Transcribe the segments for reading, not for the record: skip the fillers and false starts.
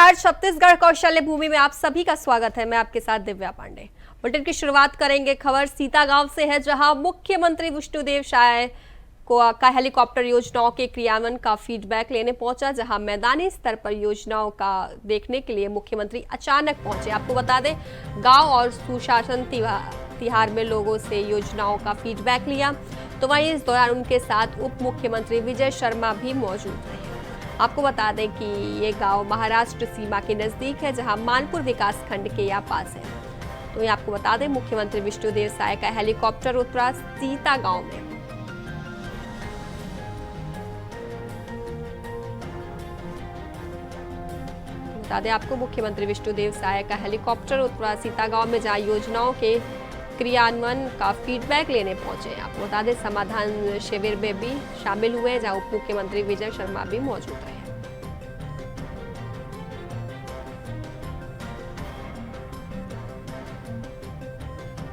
नमस्कार, छत्तीसगढ़ कौशल्य भूमि में आप सभी का स्वागत है। मैं आपके साथ दिव्या पांडे। बुलेटिन की शुरुआत करेंगे। खबर सीता गांव से है, जहां मुख्यमंत्री विष्णुदेव साय का हेलीकॉप्टर योजनाओं के क्रियान्वयन का फीडबैक लेने पहुंचा। जहां मैदानी स्तर पर योजनाओं का देखने के लिए मुख्यमंत्री अचानक पहुंचे। आपको बता दें, गाँव और सुशासन तिहार में लोगों से योजनाओं का फीडबैक लिया। तो वहीं इस दौरान उनके साथ उप मुख्यमंत्री विजय शर्मा भी मौजूद रहे। आपको बता दें कि ये गांव महाराष्ट्र सीमा के नजदीक है, जहां मानपुर विकास खंड के या पास है। तो ये आपको बता दें, मुख्यमंत्री विष्णुदेव साय का हेलीकॉप्टर उतरा सीता गांव में। बता दें आपको, मुख्यमंत्री विष्णुदेव साय का हेलीकॉप्टर उतरा सीता गांव में, जहां योजनाओं के क्रियान्वयन का फीडबैक लेने पहुंचे। आपको बता दें, समाधान शिविर में भी शामिल हुए, जहां उप मुख्यमंत्री विजय शर्मा भी मौजूद रहे।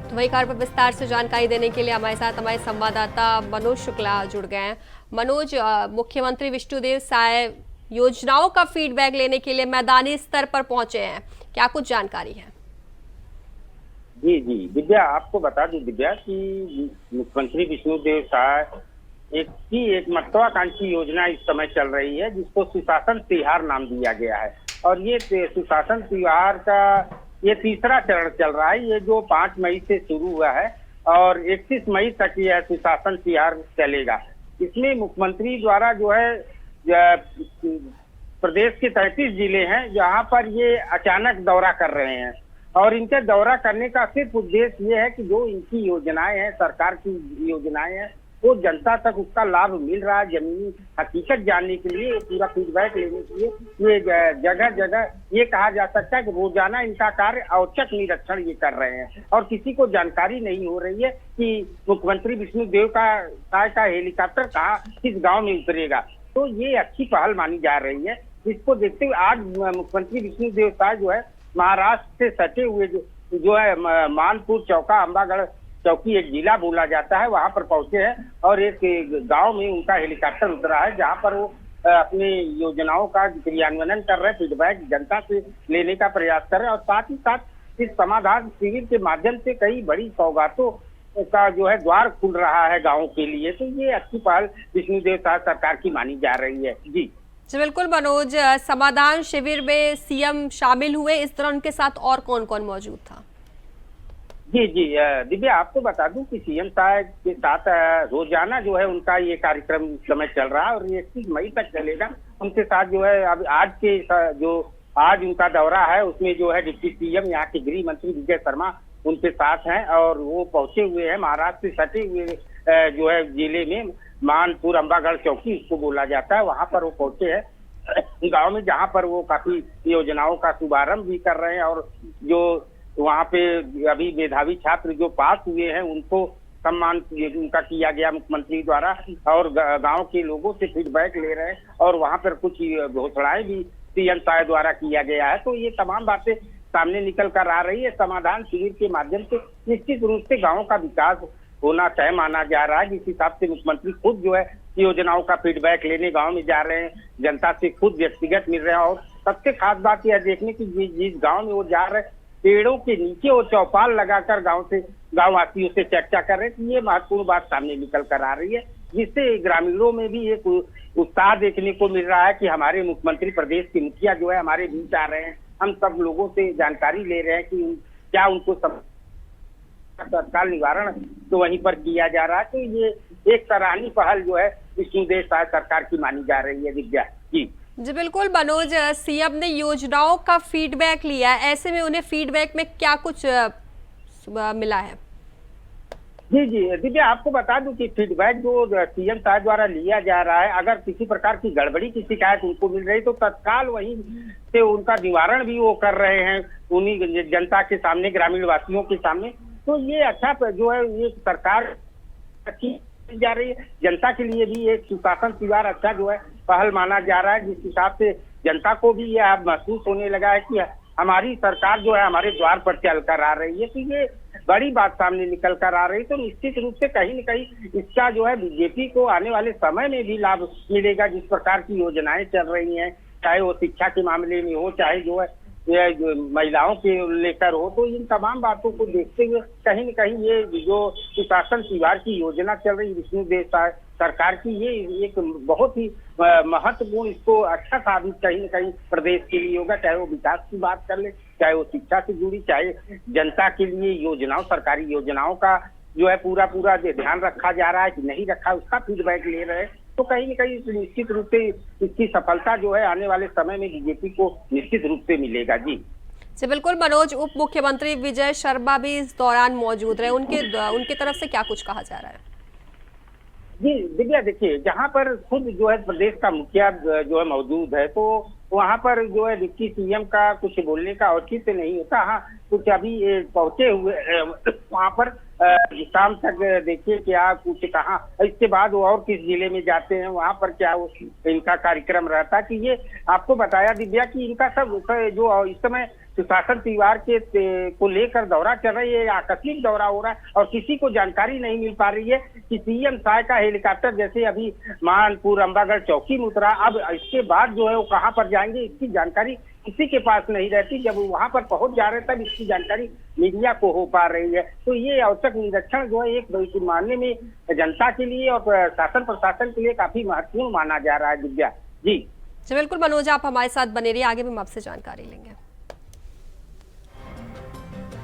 तो वही खबर पर विस्तार से जानकारी देने के लिए हमारे साथ हमारे संवाददाता मनोज शुक्ला जुड़ गए हैं। मनोज, मुख्यमंत्री विष्णुदेव साय योजनाओं का फीडबैक लेने के लिए मैदानी स्तर पर पहुंचे हैं, क्या कुछ जानकारी है? जी जी दिव्या, आपको बता दूं दिव्या कि मुख्यमंत्री विष्णुदेव साय एक महत्वाकांक्षी योजना इस समय चल रही है, जिसको सुशासन तिहार नाम दिया गया है। और ये सुशासन तिहार का ये तीसरा चरण चल रहा है। ये जो 5 मई से शुरू हुआ है और 31 मई तक यह सुशासन तिहार चलेगा। इसमें मुख्यमंत्री द्वारा जो है प्रदेश के 33 जिले हैं, जहां पर ये अचानक दौरा कर रहे हैं। और इनके दौरा करने का सिर्फ उद्देश्य ये है कि जो इनकी योजनाएं हैं, सरकार की योजनाएं हैं, वो जनता तक उसका लाभ मिल रहा है, जमीनी हकीकत जानने के लिए, पूरा फीडबैक लेने के लिए ये जगह जगह ये कहा जा सकता है कि रोजाना इनका कार्य औचक निरीक्षण ये कर रहे हैं। और किसी को जानकारी नहीं हो रही है कि मुख्यमंत्री विष्णुदेव साय का हेलीकॉप्टर कहाँ किस गाँव में उतरेगा। तो ये अच्छी पहल मानी जा रही है। इसको देखते हुए आज मुख्यमंत्री विष्णुदेव साय जो है महाराष्ट्र से सटे हुए जो है मानपुर चौका अंबागढ़ चौकी एक जिला बोला जाता है, वहां पर पहुंचे हैं। और एक गांव में उनका हेलीकॉप्टर उतरा है, जहां पर वो अपनी योजनाओं का क्रियान्वयन कर रहे हैं, फीडबैक जनता से लेने का प्रयास कर रहे हैं। और साथ ही साथ इस समाधान शिविर के माध्यम से कई बड़ी सौगातों का जो है द्वार खुल रहा है गाँव के लिए। तो ये अच्छी पहल विष्णुदेव साय सरकार की मानी जा रही है। जी बिल्कुल मनोज, समाधान शिविर में सीएम शामिल हुए, इस दौरान उनके साथ और कौन कौन मौजूद था? जी जी दिव्या, आपको बता दूं कि सीएम साहब के साथ रोजाना जो है उनका ये कार्यक्रम इस समय चल रहा है और ये 31 मई तक चलेगा। उनके साथ जो है अब आज उनका दौरा है, उसमें जो है डिप्टी सीएम यहाँ के गृह मंत्री विजय शर्मा उनके साथ हैं। और वो पहुंचे हुए हैं महाराष्ट्र से सटे हुए जो है जिले में मानपुर अंबागढ़ चौकी इसको बोला जाता है, वहां पर वो पहुंचे हैं गांव में, जहां पर वो काफी योजनाओं का शुभारंभ भी कर रहे हैं। और जो वहां पे अभी मेधावी छात्र जो पास हुए हैं उनको सम्मान उनका किया गया मुख्यमंत्री द्वारा, और गांव के लोगों से फीडबैक ले रहे हैं। और वहां पर कुछ घोषणाएं भी सीएम साय द्वारा किया गया है। तो ये तमाम बातें सामने निकल कर आ रही है। समाधान शिविर के माध्यम से निश्चित रूप से गाँव का विकास होना तय माना जा रहा है, जिस हिसाब से मुख्यमंत्री खुद जो है योजनाओं का फीडबैक लेने गांव में जा रहे हैं, जनता से खुद व्यक्तिगत मिल रहे हैं। और सबसे खास बात यह देखने की जिस गांव में वो जा रहे हैं, पेड़ों के नीचे वो चौपाल लगाकर गांव वासियों से चर्चा कर रहे हैं। ये महत्वपूर्ण बात सामने निकल कर आ रही है, जिससे ग्रामीणों में भी एक उत्साह देखने को मिल रहा है कि हमारे मुख्यमंत्री प्रदेश के मुखिया जो है हमारे बीच आ रहे हैं। हम सब लोगों से जानकारी ले रहे हैं कि क्या उनको तत्काल निवारण तो वहीं पर किया जा रहा है। तो ये एक सराहनीय पहल जो है विष्णुदेव साय सरकार की मानी जा रही है। दिव्या जी बिल्कुल मनोज, सीएम ने योजनाओं का फीडबैक लिया, ऐसे में उन्हें फीडबैक में क्या कुछ मिला है? जी जी दिव्या, आपको बता दूं कि फीडबैक जो सीएम साहब द्वारा लिया जा रहा है, अगर किसी प्रकार की गड़बड़ी की शिकायत उनको मिल रही तो तत्काल वहीं से उनका निवारण भी वो कर रहे हैं उन्हीं जनता के सामने, ग्रामीण वासियों के सामने। तो ये अच्छा जो है ये सरकार अच्छी जा रही है। जनता के लिए भी एक सुशासन तिहार अच्छा जो है पहल माना जा रहा है, जिस हिसाब से जनता को भी यह महसूस होने लगा है कि हमारी सरकार जो है हमारे द्वार पर चल कर आ रही है। तो ये बड़ी बात सामने निकल कर आ रही। तो निश्चित रूप से कहीं न कहीं इसका जो है बीजेपी को आने वाले समय में भी लाभ मिलेगा। जिस प्रकार की योजनाएं चल रही हैं, चाहे वो शिक्षा के मामले में हो, चाहे जो है ये जो महिलाओं के लेकर हो, तो इन तमाम बातों को देखते हुए कहीं न कहीं ये जो सुशासन त्योहार की योजना चल रही विष्णुदेव सरकार की, ये एक बहुत ही महत्वपूर्ण, इसको अच्छा साबित कहीं न कहीं प्रदेश के लिए होगा। चाहे वो विकास की बात कर ले, चाहे वो शिक्षा से जुड़ी, चाहे जनता के लिए योजनाओं, सरकारी योजनाओं का जो है पूरा ध्यान रखा जा रहा है कि नहीं रखा, उसका फीडबैक ले रहे हैं। तो कहीं न कहीं निश्चित रूप से इसकी सफलता जो है आने वाले समय में बीजेपी को निश्चित रूप से मिलेगा। जी जी बिल्कुल मनोज, उप मुख्यमंत्री विजय शर्मा भी इस दौरान मौजूद रहे, उनके तरफ से क्या कुछ कहा जा रहा है? जी दिव्या, देखिए जहाँ पर खुद जो है प्रदेश का मुखिया जो है मौजूद है, तो वहाँ पर जो है डिप्टी सीएम का कुछ बोलने का औचित्य नहीं होता। हाँ, कुछ अभी पहुंचे हुए वहाँ पर शाम तक देखिए क्या कुछ कहाँ, इसके बाद वो और किस जिले में जाते हैं, वहाँ पर क्या वो इनका कार्यक्रम रहता कि ये आपको बताया दिव्या कि इनका सब जो इस समय सुशासन त्योहार के को लेकर दौरा चल रही है, आकस्मिक दौरा हो रहा है और किसी को जानकारी नहीं मिल पा रही है कि सीएम साय का हेलीकॉप्टर जैसे अभी मानपुर अम्बागढ़ चौकी में उतरा, अब इसके बाद जो है वो कहाँ पर जाएंगे इसकी जानकारी किसी के पास नहीं रहती। जब वो वहां पर पहुंच जा रहे तब इसकी जानकारी मीडिया को हो पा रही है। तो ये औचक निरीक्षण जो है एक मानने में जनता के लिए और शासन प्रशासन के लिए काफी महत्वपूर्ण माना जा रहा है। दिव्या जी बिल्कुल मनोज, आप हमारे साथ बने रहिए, आगे भी हम आपसे जानकारी लेंगे।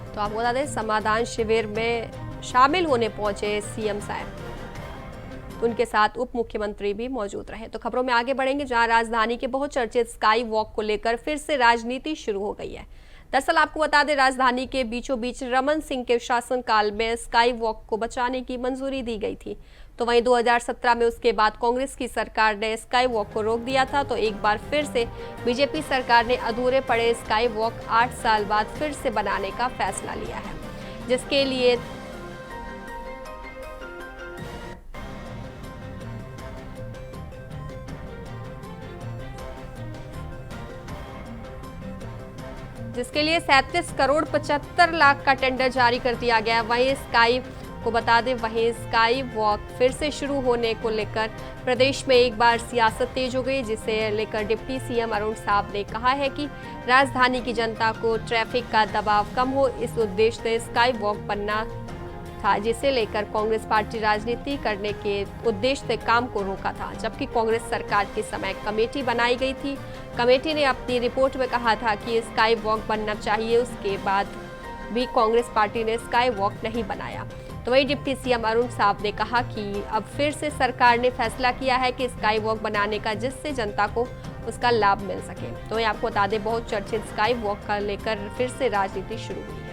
तो आपको बता दें, समाधान शिविर में शामिल होने पहुंचे सीएम साहब, तो उनके साथ उप मुख्यमंत्री भी मौजूद रहे। तो खबरों में आगे बढ़ेंगे, जहां राजधानी के बहुत चर्चित स्काई वॉक को लेकर फिर से राजनीति शुरू हो गई है। दरअसल आपको बता दें, राजधानी के बीचों बीच रमन सिंह के शासनकाल में स्काई वॉक को बचाने की मंजूरी दी गई थी। तो वहीं 2017 में उसके बाद कांग्रेस की सरकार ने स्काई वॉक को रोक दिया था। तो एक बार फिर से बीजेपी सरकार ने अधूरे पड़े स्काई वॉक 8 साल बाद फिर से बनाने का फैसला लिया है, जिसके लिए जिसके लिए 37 करोड़ 75 लाख का टेंडर जारी कर दिया गया। वहीं स्काई को बता दें, वहीं स्काई वॉक फिर से शुरू होने को लेकर प्रदेश में एक बार सियासत तेज हो गई, जिसे लेकर डिप्टी सीएम अरुण साहब ने कहा है कि राजधानी की जनता को ट्रैफिक का दबाव कम हो, इस उद्देश्य से स्काई वॉक बनना था, जिसे लेकर कांग्रेस पार्टी राजनीति करने के उद्देश्य से काम को रोका था। जबकि कांग्रेस सरकार के समय कमेटी बनाई गई थी, कमेटी ने अपनी रिपोर्ट में कहा था कि स्काई वॉक बनना चाहिए, उसके बाद भी कांग्रेस पार्टी ने स्काई वॉक नहीं बनाया। तो वही डिप्टी सीएम अरुण साहब ने कहा कि अब फिर से सरकार ने फैसला किया है कि स्काई वॉक बनाने का, जिससे जनता को उसका लाभ मिल सके। तो ये आपको बता दें, बहुत चर्चित स्काई वॉक का लेकर फिर से राजनीति शुरू हुई है।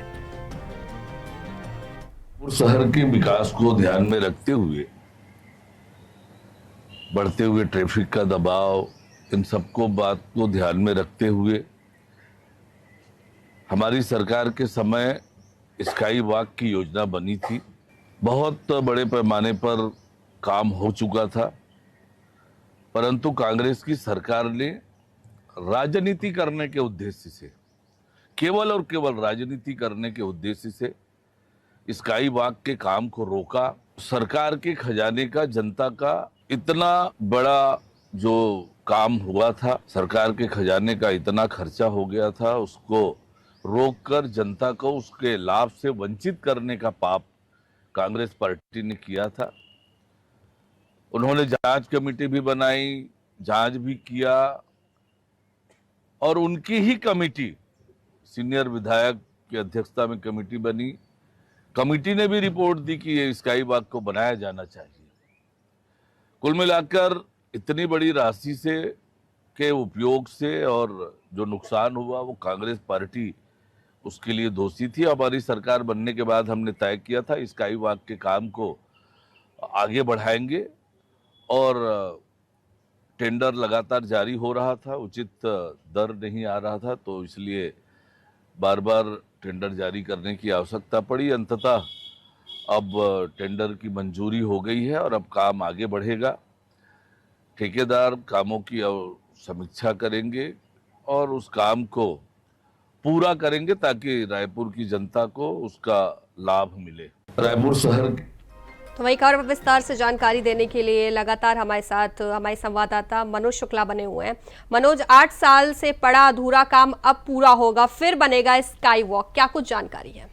शहर के विकास को ध्यान में रखते हुए, बढ़ते हुए ट्रैफिक का दबाव, इन सबको बात को ध्यान में रखते हुए हमारी सरकार के समय स्काई वॉक की योजना बनी थी। बहुत बड़े पैमाने पर काम हो चुका था, परंतु कांग्रेस की सरकार ने राजनीति करने के उद्देश्य से, केवल और केवल राजनीति करने के उद्देश्य से स्काई वॉक के काम को रोका। सरकार के खजाने का, जनता का इतना बड़ा जो काम हुआ था, सरकार के खजाने का इतना खर्चा हो गया था, उसको रोककर जनता को उसके लाभ से वंचित करने का पाप कांग्रेस पार्टी ने किया था। उन्होंने जांच कमेटी भी बनाई, जांच भी किया, और उनकी ही कमेटी, सीनियर विधायक की अध्यक्षता में कमेटी बनी, कमेटी ने भी रिपोर्ट दी कि ये स्काई वॉक को बनाया जाना चाहिए। कुल मिलाकर इतनी बड़ी राशि से के उपयोग से और जो नुकसान हुआ वो कांग्रेस पार्टी उसके लिए दोषी थी। हमारी सरकार बनने के बाद हमने तय किया था स्काई वॉक के काम को आगे बढ़ाएंगे, और टेंडर लगातार जारी हो रहा था, उचित दर नहीं आ रहा था, तो इसलिए बार बार टेंडर जारी करने की आवश्यकता पड़ी। अंततः अब टेंडर की मंजूरी हो गई है और अब काम आगे बढ़ेगा। ठेकेदार कामों की समीक्षा करेंगे और उस काम को पूरा करेंगे ताकि रायपुर की जनता को उसका लाभ मिले। रायपुर शहर तो वही खबर पर विस्तार से जानकारी देने के लिए लगातार हमारे साथ हमारे संवाददाता मनोज शुक्ला बने हुए हैं। मनोज, 8 साल से पड़ा अधूरा काम अब पूरा होगा, फिर बनेगा स्काई वॉक, क्या कुछ जानकारी है?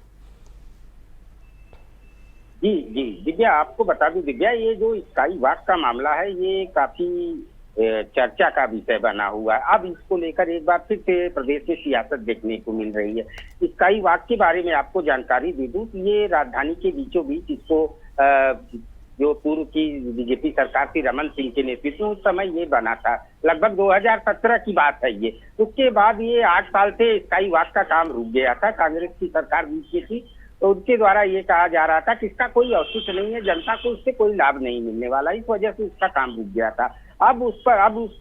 जी जी दिव्या, आपको बता दूं दिव्या, ये जो स्काई वॉक का मामला है ये काफी चर्चा का विषय बना हुआ है। अब इसको लेकर एक बार फिर से प्रदेश में सियासत देखने को मिल रही है। स्काई वॉक के बारे में आपको जानकारी दे दूं कि ये राजधानी के बीचों बीच इसको जो पूर्व की बीजेपी सरकार थी रमन सिंह के नेतृत्व में, उस समय ये बना था। लगभग 2017 की बात है ये। उसके बाद ये 8 साल से स्काई वॉक का काम रुक गया था। कांग्रेस की सरकार बीच में थी तो उनके द्वारा ये कहा जा रहा था कि इसका कोई औचित्य नहीं है, जनता को उससे कोई लाभ नहीं मिलने वाला, इस वजह से उसका काम रुक गया था। अब उस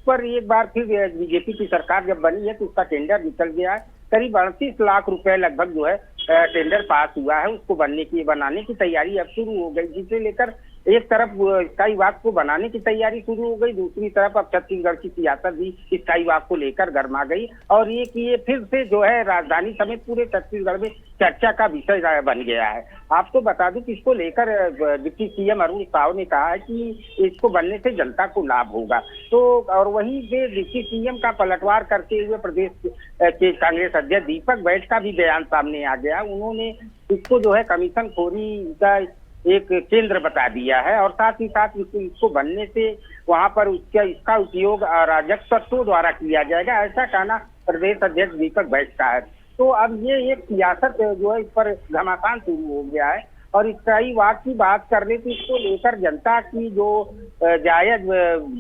पर एक बार फिर बीजेपी की सरकार जब बनी है तो उसका टेंडर निकल गया है। करीब 38 लाख रुपए लगभग जो है टेंडर पास हुआ है। उसको बनाने की तैयारी अब शुरू हो गई, जिसे लेकर एक तरफ स्काई वॉक को बनाने की तैयारी शुरू हो गई, दूसरी तरफ अब छत्तीसगढ़ की सियासत भी स्काई वॉक को लेकर गर्मा गई और ये फिर से जो है राजधानी समेत पूरे छत्तीसगढ़ में चर्चा का विषय बन गया है। आपको बता दूं कि इसको लेकर डिप्टी सीएम अरुण साव ने कहा है कि इसको बनने से जनता को लाभ होगा। तो और वहीं से डिप्टी सीएम का पलटवार करते हुए प्रदेश के कांग्रेस अध्यक्ष दीपक बैठ का भी बयान सामने आ गया। उन्होंने इसको जो है कमीशन खोरी का एक केंद्र बता दिया है और साथ ही साथ इसको बनने से वहां पर इसका उपयोग अराजक तत्वों द्वारा किया जाएगा, ऐसा कहना प्रदेश अध्यक्ष दीपक बैठ का है। तो अब ये एक सियासत जो है इस पर घमासान शुरू हो गया है और स्काई वॉक की बात कर रहे तो इसको लेकर जनता की जो जायज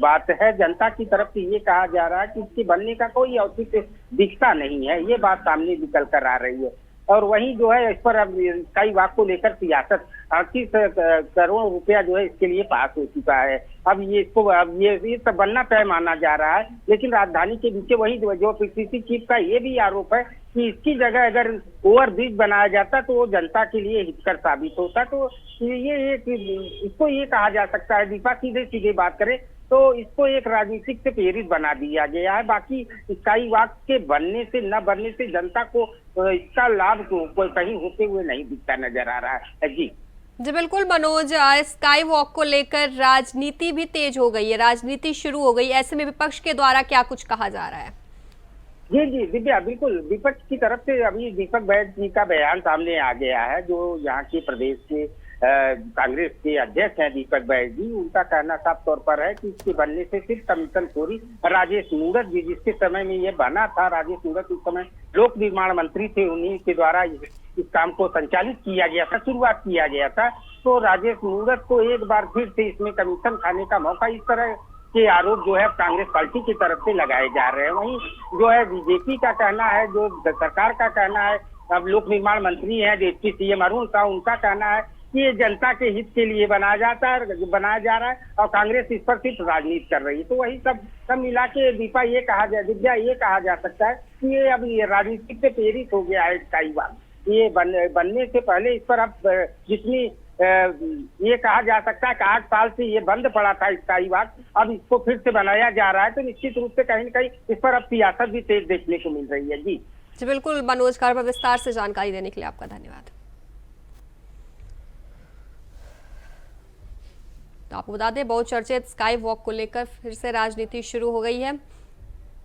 बात है, जनता की तरफ से ये कहा जा रहा है कि इसके बनने का कोई औचित्य दिखता नहीं है, ये बात सामने निकल कर आ रही है। और वही जो है इस पर अब स्काई वॉक को लेकर सियासत 38 करोड़ रुपया जो है इसके लिए पास हो चुका है। अब ये सब बनना तय माना जा रहा है, लेकिन राजधानी के बीच वही जो पीसीसी चीफ का ये भी आरोप है कि इसकी जगह अगर ओवरब्रिज बनाया जाता तो वो जनता के लिए हितकर साबित होता। तो इसको ये कहा जा सकता है, दीपा सीधे बात करें तो इसको एक राजनीतिक से प्रेरित बना दिया गया है। बाकी स्काई वॉक के बनने से न बनने से जनता को इसका लाभ कोई कहीं होते हुए नहीं दिखता नजर आ रहा है। जी बिल्कुल मनोज, स्काई वॉक को लेकर राजनीति भी तेज हो गई है, राजनीति शुरू हो गई, ऐसे में विपक्ष के द्वारा क्या कुछ कहा जा रहा है? जी दिव्या, बिल्कुल विपक्ष की तरफ से अभी दीपक बैठ जी का बयान सामने आ गया है। जो यहाँ के प्रदेश के कांग्रेस के अध्यक्ष हैं दीपक बैठ जी, उनका कहना साफ तौर पर है कि इसके बनने से सिर्फ कमीशन खोरी राजेश मूरत जी, जिसके समय में ये बना था, राजेश मूरत उस समय लोक निर्माण मंत्री थे, उन्हीं के द्वारा इस काम को संचालित किया गया था, शुरुआत किया गया था। तो राजेश मूरत को एक बार फिर से इसमें कमीशन खाने का मौका, इस तरह के आरोप जो है कांग्रेस पार्टी की तरफ से लगाए जा रहे हैं। वहीं जो है बीजेपी का कहना है, जो सरकार का कहना है, अब लोक निर्माण मंत्री है डिप्टी सीएम अरुण साव, उनका कहना है कि ये जनता के हित के लिए बनाया जा रहा है और कांग्रेस इस पर सिर्फ राजनीति कर रही है। तो वही सब मिला के दिव्या ये कहा जा सकता है कि ये अब राजनीतिक से प्रेरित हो गया है स्काई वॉक। ये बनने से पहले इस पर अब जितनी ये कहा जा सकता है कि 8 साल से ये बंद पड़ा था स्काई वॉक, अब इसको फिर से बनाया जा रहा है, तो निश्चित रूप से कहीं न कहीं इस पर अब सियासत भी तेज देखने को मिल रही है। जी बिल्कुल मनोज, खबर पर विस्तार से जानकारी देने के लिए आपका धन्यवाद। तो आपको बता दें, बहुचर्चित स्काई वॉक को लेकर फिर से राजनीति शुरू हो गई है।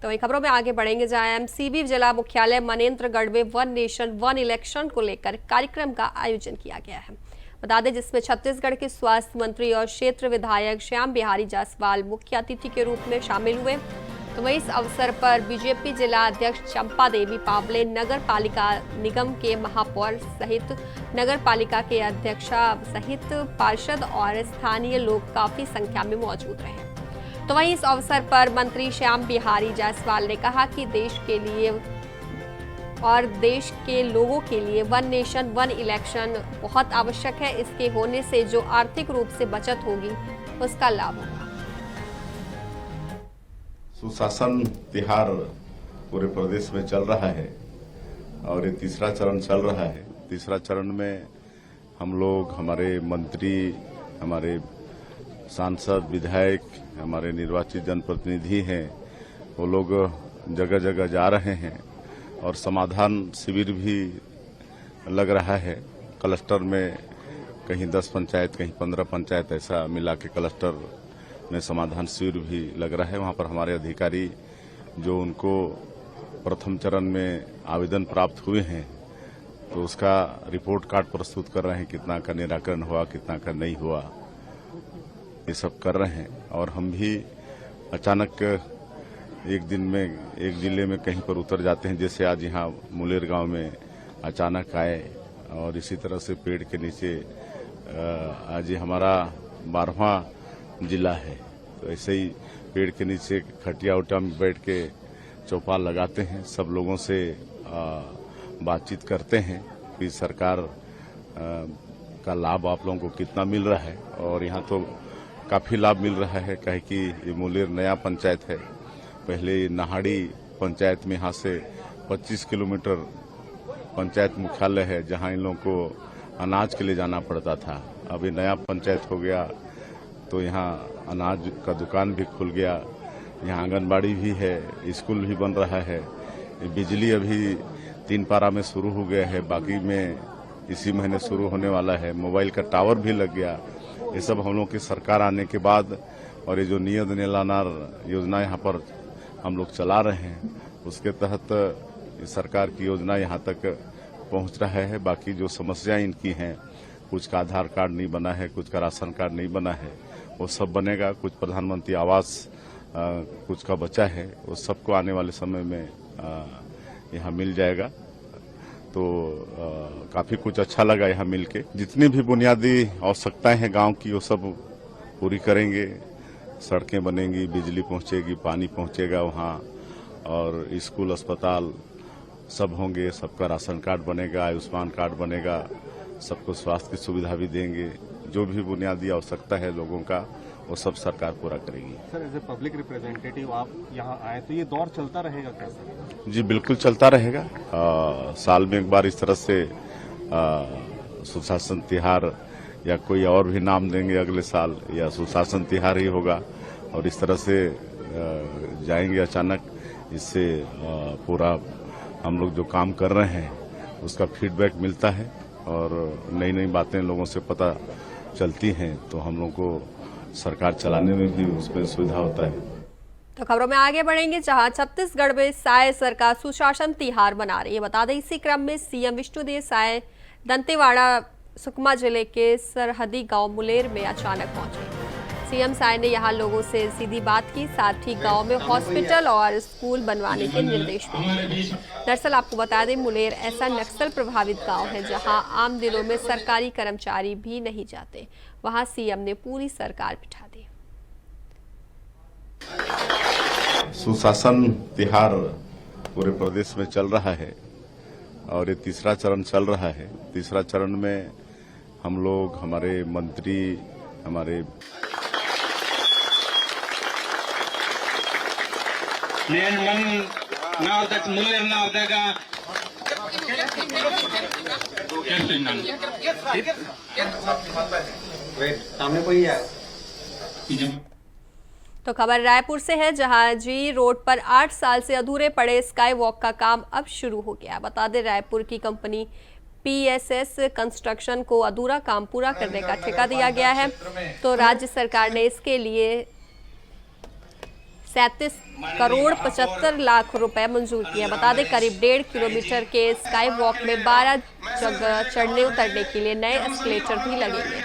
तो वही खबरों में आगे बढ़ेंगे, जहां एमसीबी जिला मुख्यालय मनेन्द्रगढ़ में वन नेशन वन इलेक्शन को लेकर कार्यक्रम का आयोजन किया गया है। बता दें जिसमें छत्तीसगढ़ के स्वास्थ्य मंत्री और क्षेत्र विधायक श्याम बिहारी जायसवाल मुख्य अतिथि के रूप में शामिल हुए। तो वहीं इस अवसर पर बीजेपी जिला अध्यक्ष चंपा देवी पावले, नगर पालिका निगम के महापौर सहित नगर पालिका के अध्यक्षा सहित पार्षद और स्थानीय लोग काफी संख्या में मौजूद रहे। तो वहीं इस अवसर पर मंत्री श्याम बिहारी जायसवाल ने कहा कि देश के लिए और देश के लोगों के लिए वन नेशन वन इलेक्शन बहुत आवश्यक है। इसके होने से जो आर्थिक रूप से बचत होगी उसका लाभ होगा। सुशासन तिहार पूरे प्रदेश में चल रहा है और ये तीसरा चरण चल रहा है। तीसरा चरण में हम लोग, हमारे मंत्री, हमारे सांसद, विधायक, हमारे निर्वाचित जनप्रतिनिधि हैं, वो लोग जगह जगह जा रहे हैं और समाधान शिविर भी लग रहा है। क्लस्टर में कहीं 10 पंचायत, कहीं 15 पंचायत, ऐसा मिला के क्लस्टर में समाधान शिविर भी लग रहा है। वहाँ पर हमारे अधिकारी जो उनको प्रथम चरण में आवेदन प्राप्त हुए हैं तो उसका रिपोर्ट कार्ड प्रस्तुत कर रहे हैं, कितना का निराकरण हुआ, कितना का नहीं हुआ, ये सब कर रहे हैं। और हम भी अचानक एक दिन में एक जिले में कहीं पर उतर जाते हैं, जैसे आज यहाँ मुलेर गांव में अचानक आए, और इसी तरह से पेड़ के नीचे आज ये हमारा 12वां जिला है, तो ऐसे ही पेड़ के नीचे खटिया उटिया में बैठ के चौपाल लगाते हैं, सब लोगों से बातचीत करते हैं कि सरकार का लाभ आप लोगों को कितना मिल रहा है। और यहाँ तो काफ़ी लाभ मिल रहा है, कहे कि ये मुलेर नया पंचायत है। पहले नहाड़ी पंचायत में यहाँ से 25 किलोमीटर पंचायत मुख्यालय है, जहाँ इन लोगों को अनाज के लिए जाना पड़ता था। अभी नया पंचायत हो गया तो यहाँ अनाज का दुकान भी खुल गया, यहाँ आंगनबाड़ी भी है, स्कूल भी बन रहा है, बिजली अभी 3 पारा में शुरू हो गया है, बाकी में इसी महीने शुरू होने वाला है, मोबाइल का टावर भी लग गया। ये सब हम लोग की सरकार आने के बाद, और ये जो नियत नीलानार योजना यहाँ पर हम लोग चला रहे हैं, उसके तहत सरकार की योजना यहाँ तक पहुँच रहा है। बाकी जो समस्याएं इनकी हैं, कुछ का आधार कार्ड नहीं बना है, कुछ का राशन कार्ड नहीं बना है, वो सब बनेगा। कुछ प्रधानमंत्री आवास कुछ का बचा है, वो सबको आने वाले समय में यहाँ मिल जाएगा। तो काफ़ी कुछ अच्छा लगा यहाँ मिल के। जितनी भी बुनियादी आवश्यकताएं हैं गांव की, वो सब पूरी करेंगे। सड़कें बनेंगी, बिजली पहुँचेगी, पानी पहुँचेगा वहाँ, और स्कूल अस्पताल सब होंगे, सबका राशन कार्ड बनेगा, आयुष्मान कार्ड बनेगा, सबको स्वास्थ्य की सुविधा भी देंगे। जो भी बुनियादी आवश्यकता है लोगों का, वो सब सरकार पूरा करेगी। Sir, as a public representative आप यहाँ आए तो ये दौर चलता रहेगा कैसे? जी बिल्कुल चलता रहेगा। साल में एक बार इस तरह से सुशासन तिहार या कोई और भी नाम देंगे अगले साल, या सुशासन तिहार ही होगा, और इस तरह से जाएंगे अचानक। इससे पूरा हम लोग जो काम कर रहे हैं उसका फीडबैक मिलता है, और नई नई बातें लोगों से पता चलती हैं, तो हम लोग को सरकार चलाने में भी उसमें सुविधा होता है। तो खबरों में आगे बढ़ेंगे, जहां छत्तीसगढ़ में साय सरकार सुशासन तिहार मना रही है। बता दें, इसी क्रम में सीएम विष्णुदेव साय दंतेवाड़ा सुकमा जिले के सरहदी गांव मुलेर में अचानक पहुंचे। सीएम साय ने यहां लोगों से सीधी बात की, साथ ही गांव में हॉस्पिटल और स्कूल बनवाने के निर्देश दिए। दरअसल आपको बता दें, मुलेर ऐसा नक्सल प्रभावित गांव है जहां आम दिनों में सरकारी कर्मचारी भी नहीं जाते। वहां सीएम ने पूरी सरकार बिठा दी। सुशासन तिहार पूरे प्रदेश में चल रहा है, और ये तीसरा चरण चल रहा है। तीसरा चरण में हम लोग, हमारे मंत्री, हमारे तो खबर रायपुर से है, जहां जी रोड पर 8 साल से अधूरे पड़े स्काई वॉक का काम अब शुरू हो गया। बता दें, रायपुर की कंपनी PSS कंस्ट्रक्शन को अधूरा काम पूरा करने का ठेका दिया गया है। तो राज्य सरकार ने इसके लिए 37 करोड़ 75 लाख रुपए मंजूर किए। बता दें, करीब 1.5 किलोमीटर के स्काई वॉक में 12 जगह चढ़ने उतरने के लिए नए एस्केलेटर भी लगेंगे।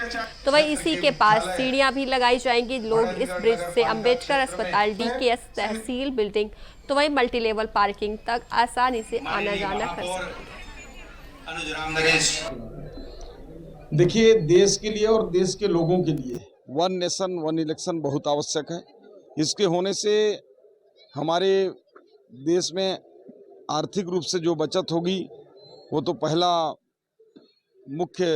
तो वही इसी के पास सीढ़ियां भी लगाई जाएंगी। लोग इस ब्रिज से अंबेडकर अस्पताल, DKS तहसील बिल्डिंग, तो वही मल्टी लेवल पार्किंग तक आसानी से आना जाना कर सकेंगे। देखिए, देश के लिए और देश के लोगों के लिए वन नेशन वन इलेक्शन बहुत आवश्यक है। इसके होने से हमारे देश में आर्थिक रूप से जो बचत होगी वो तो पहला मुख्य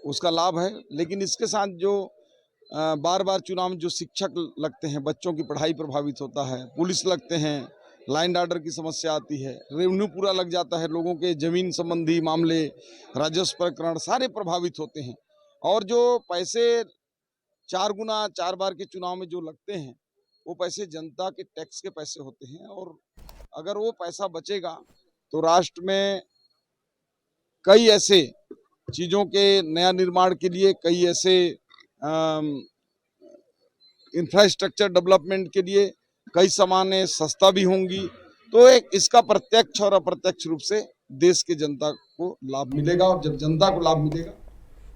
उसका लाभ है, लेकिन इसके साथ जो बार बार चुनाव में जो शिक्षक लगते हैं, बच्चों की पढ़ाई प्रभावित होता है, पुलिस लगते हैं, लाइन ऑर्डर की समस्या आती है, रेवेन्यू पूरा लग जाता है, लोगों के जमीन संबंधी मामले, राजस्व प्रकरण सारे प्रभावित होते हैं। और जो पैसे 4 गुना 4 बार के चुनाव में जो लगते हैं, वो पैसे जनता के टैक्स के पैसे होते हैं, और अगर वो पैसा बचेगा तो राष्ट्र में कई ऐसे चीज़ों के नया निर्माण के लिए, कई ऐसे इंफ्रास्ट्रक्चर डेवलपमेंट के लिए कई सामानें सस्ता भी होंगी। तो एक इसका प्रत्यक्ष और अप्रत्यक्ष रूप से देश की जनता को लाभ मिलेगा, और जब जनता को लाभ मिलेगा।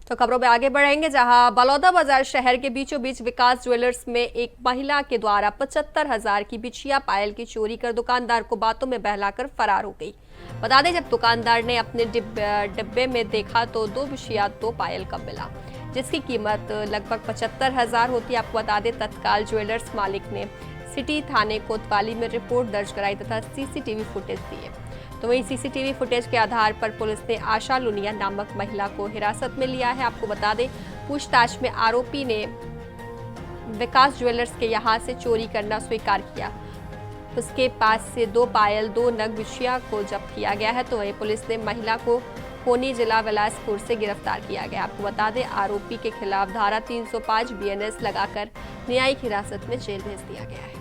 तो खबरों में आगे बढ़ेंगे, जहां बलौदाबाजार शहर के बीचों बीच विकास ज्वेलर्स में एक महिला के द्वारा 75,000 की बिछिया पायल की चोरी कर दुकानदार को बातों में बहलाकर फरार हो गई। बता दें, जब दुकानदार ने अपने डिब्बे में देखा तो 2 बिछिया 2 पायल कब मिला, जिसकी कीमत लगभग 75,000 होती है। आपको बता दें, तत्काल ज्वेलर्स मालिक ने सिटी थाने कोतवाली में रिपोर्ट दर्ज कराई तथा सीसीटीवी फुटेज दिए। तो वहीं सीसीटीवी फुटेज के आधार पर पुलिस ने आशा लुनिया नामक महिला को हिरासत में लिया है। आपको बता दें, पूछताछ में आरोपी ने विकास ज्वेलर्स के यहां से चोरी करना स्वीकार किया। उसके पास से 2 पायल 2 नग बिछिया को जब्त किया गया है। तो वहीं पुलिस ने महिला को कोनी जिला बिलासपुर से गिरफ्तार किया गया। आपको बता दें, आरोपी के खिलाफ धारा 305 BNS लगाकर न्यायिक हिरासत में जेल भेज दिया गया है।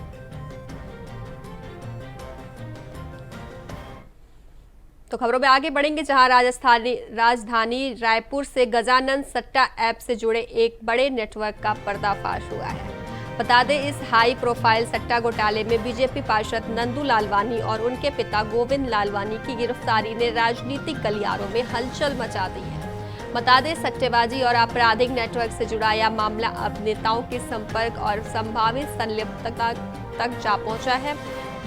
तो खबरों में आगे बढ़ेंगे, जहां राजधानी रायपुर से गजानन सट्टा ऐप से जुड़े एक बड़े नेटवर्क का पर्दाफाश हुआ है। बता दें, इस हाई प्रोफाइल सट्टा घोटाले में बीजेपी पार्षद नंदू लालवानी और उनके पिता गोविंद लालवानी की गिरफ्तारी ने राजनीतिक गलियारों में हलचल मचा दी है। बता दें, सट्टेबाजी और आपराधिक नेटवर्क से जुड़ा यह मामला अब नेताओं के संपर्क और संभावित संलिप्तता तक जा पहुंचा है।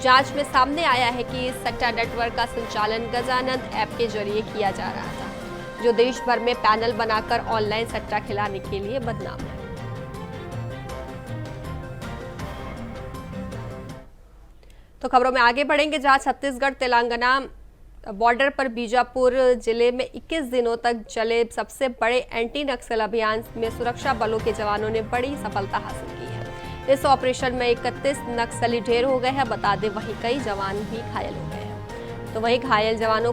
जांच में सामने आया है कि इस सट्टा नेटवर्क का संचालन गजानंद ऐप के जरिए किया जा रहा था, जो देश भर में पैनल बनाकर ऑनलाइन सट्टा खिलाने के लिए बदनाम है। तो खबरों में आगे बढ़ेंगे, जहां छत्तीसगढ़ तेलंगाना बॉर्डर पर बीजापुर जिले में 21 दिनों तक चले सबसे बड़े एंटी नक्सल अभियान में सुरक्षा बलों के जवानों ने बड़ी सफलता हासिल की है। इस ऑपरेशन में 31 नक्सली ढेर हो गए हैं। बता दें, वहीं कई जवान भी घायल हो गए हैं। तो वहीं घायल जवानों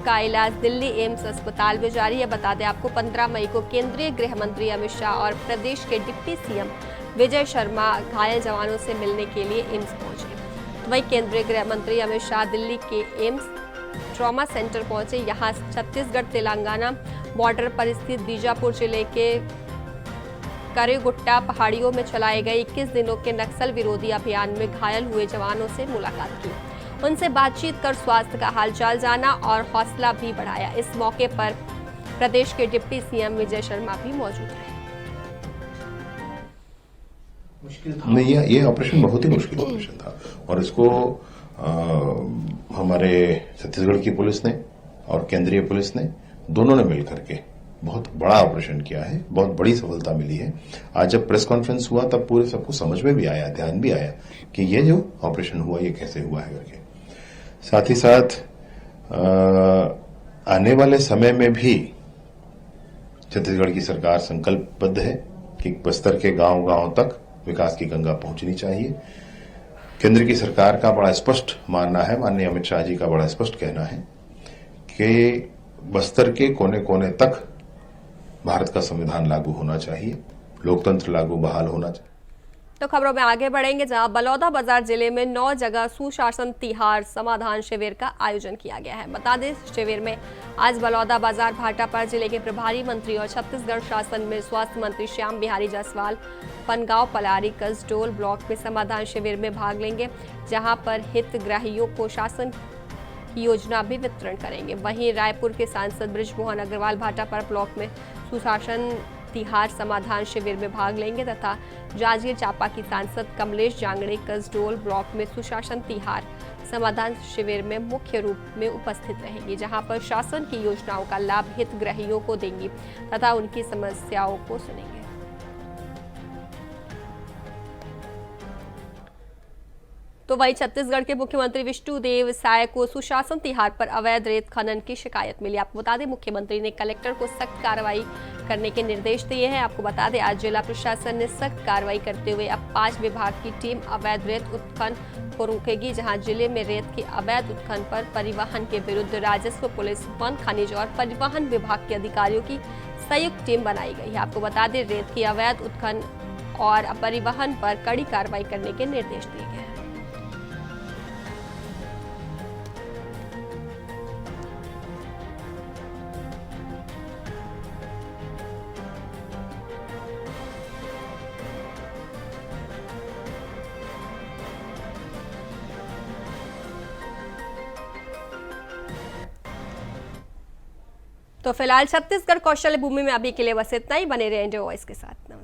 का इलाज दिल्ली एम्स अस्पताल में जारी है। बता दें आपको, 15 मई को केंद्रीय गृह मंत्री अमित शाह और प्रदेश के डिप्टी सीएम विजय शर्मा घायल जवानों से मिलने के लिए एम्स पहुंचे। वहीं केंद्रीय गृह मंत्री अमित शाह दिल्ली के एम्स ट्रॉमा सेंटर पहुंचे। यहां छत्तीसगढ़ तेलंगाना बॉर्डर पर स्थित बीजापुर जिले के करेगुट्टा पहाड़ियों में चलाए गए 21 दिनों के नक्सल विरोधी अभियान में घायल हुए जवानों से मुलाकात की, उनसे बातचीत कर स्वास्थ्य का हालचाल जाना और हौसला भी बढ़ाया। इस मौके पर प्रदेश के डिप्टी सीएम विजय शर्मा भी मौजूद रहे। नहीं, ये ऑपरेशन बहुत ही मुश्किल ऑपरेशन था, और इसको हमारे छत्तीसगढ़ की पुलिस ने और केंद्रीय पुलिस ने दोनों ने मिलकर के बहुत बड़ा ऑपरेशन किया है। बहुत बड़ी सफलता मिली है। आज जब प्रेस कॉन्फ्रेंस हुआ तब पूरे सबको समझ में भी आया, ध्यान भी आया कि ये जो ऑपरेशन हुआ ये कैसे हुआ है करके। साथ ही साथ आने वाले समय में भी छत्तीसगढ़ की सरकार संकल्पबद्ध है कि बस्तर के गांव-गांव तक विकास की गंगा पहुंचनी चाहिए। केंद्र की सरकार का बड़ा स्पष्ट मानना है, माननीय अमित शाह जी का बड़ा स्पष्ट कहना है कि बस्तर के कोने कोने तक भारत का संविधान लागू होना चाहिए, लोकतंत्र लागू बहाल होना चाहिए। तो खबरों में आगे बढ़ेंगे, जहां बलौदाबाजार जिले में 9 जगह सुशासन तिहार समाधान शिविर का आयोजन किया गया है। बता दें, शिविर में आज बलौदाबाजार भाटापारा जिले के प्रभारी मंत्री और छत्तीसगढ़ शासन में स्वास्थ्य मंत्री श्याम बिहारी जायसवाल पनगांव पलारी कसडोल ब्लॉक में समाधान शिविर में भाग लेंगे, जहां पर हितग्राहियों को शासन की योजना भी वितरण करेंगे। वहीं रायपुर के सांसद बृजमोहन अग्रवाल भाटापारा ब्लॉक में सुशासन तिहार समाधान शिविर में भाग लेंगे तथा जांजगीर चांपा की सांसद कमलेश जांगड़े कसडोल ब्लॉक में सुशासन तिहार समाधान शिविर में मुख्य रूप में उपस्थित रहेंगी, जहां पर शासन की योजनाओं का लाभ हितग्राहियों को देंगी तथा उनकी समस्याओं को सुनेंगे। तो वहीं छत्तीसगढ़ के मुख्यमंत्री विष्णुदेव साय को सुशासन तिहार पर अवैध रेत खनन की शिकायत मिली। आपको बता दें, मुख्यमंत्री ने कलेक्टर को सख्त कार्रवाई करने के निर्देश दिए हैं। आपको बता दें, आज जिला प्रशासन ने सख्त कार्रवाई करते हुए अब 5 विभाग की टीम अवैध रेत उत्खनन को रोकेगी, जहां जिले में रेत के अवैध उत्खनन पर परिवहन के विरुद्ध राजस्व, पुलिस, वन, खनिज और परिवहन विभाग के अधिकारियों की संयुक्त टीम बनाई गई है। आपको बता दें, रेत की अवैध उत्खनन और परिवहन पर कड़ी कार्रवाई करने के निर्देश दिए गए हैं। तो फिलहाल छत्तीसगढ़ कौशल भूमि में अभी के लिए बस इतना ही। बने रहे इंडिया वॉइस के साथ। नमस्कार।